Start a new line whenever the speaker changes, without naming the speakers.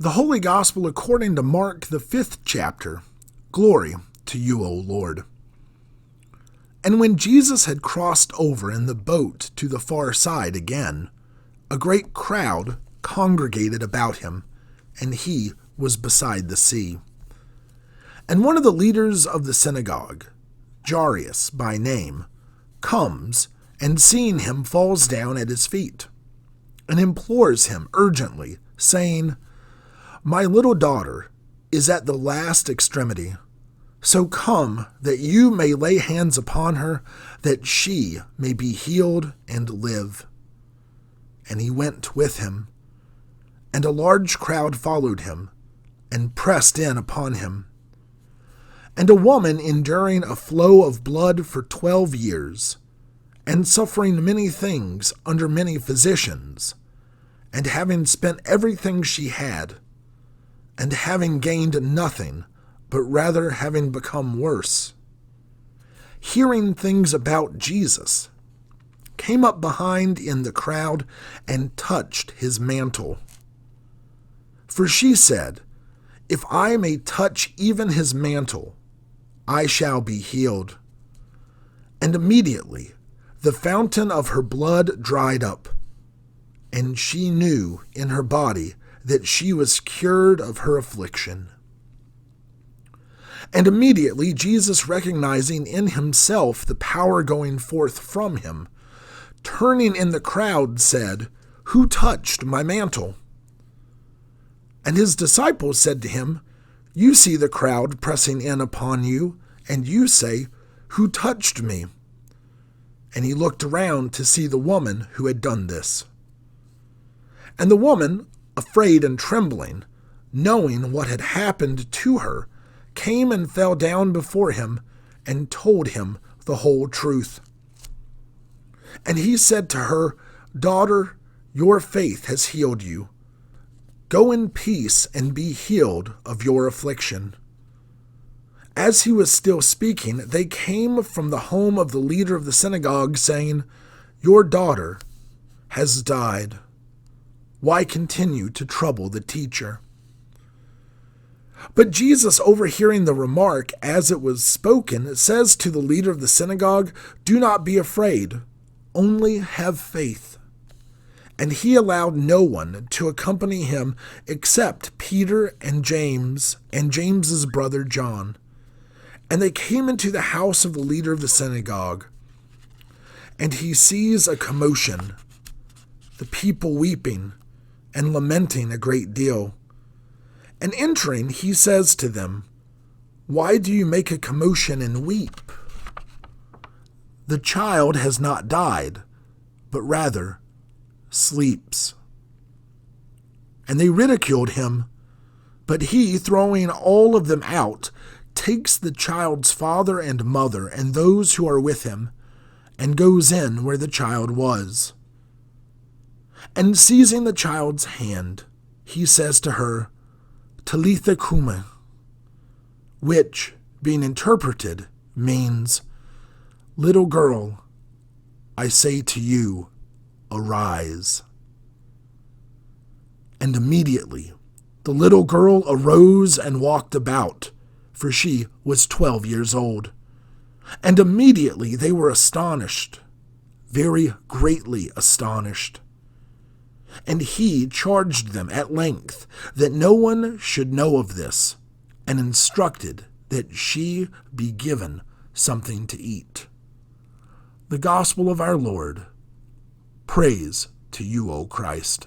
The Holy Gospel according to Mark, the 5th chapter. Glory to you, O Lord. And when Jesus had crossed over in the boat to the far side again, a great crowd congregated about him, and he was beside the sea. And one of the leaders of the synagogue, Jairus by name, comes, and seeing him falls down at his feet, and implores him urgently, saying, "My little daughter is at the last extremity. So come that you may lay hands upon her, that she may be healed and live." And he went with him, and a large crowd followed him, and pressed in upon him. And a woman enduring a flow of blood for 12 years, and suffering many things under many physicians, and having spent everything she had, and having gained nothing, but rather having become worse, hearing things about Jesus, came up behind in the crowd and touched his mantle. For she said, "If I may touch even his mantle, I shall be healed." And immediately the fountain of her blood dried up, and she knew in her body that she was cured of her affliction. And immediately Jesus, recognizing in himself the power going forth from him, turning in the crowd, said, "Who touched my mantle?" And his disciples said to him, "You see the crowd pressing in upon you, and you say, 'Who touched me?'" And he looked around to see the woman who had done this. And the woman, afraid and trembling, knowing what had happened to her, came and fell down before him and told him the whole truth. And he said to her, "Daughter, your faith has healed you. Go in peace and be healed of your affliction." As he was still speaking, they came from the home of the leader of the synagogue, saying, "Your daughter has died. Why continue to trouble the teacher?" But Jesus, overhearing the remark as it was spoken, says to the leader of the synagogue, "Do not be afraid, only have faith." And he allowed no one to accompany him except Peter and James's brother John. And they came into the house of the leader of the synagogue. And he sees a commotion, the people weeping and lamenting a great deal. And entering, he says to them, "Why do you make a commotion and weep? The child has not died, but rather sleeps." And they ridiculed him, but he, throwing all of them out, takes the child's father and mother and those who are with him, and goes in where the child was. And seizing the child's hand, he says to her, "Talitha cumi," which, being interpreted, means, "Little girl, I say to you, arise." And immediately the little girl arose and walked about, for she was 12 years old. And immediately they were astonished, very greatly astonished. And he charged them at length that no one should know of this, and instructed that she be given something to eat. The Gospel of our Lord. Praise to you, O Christ.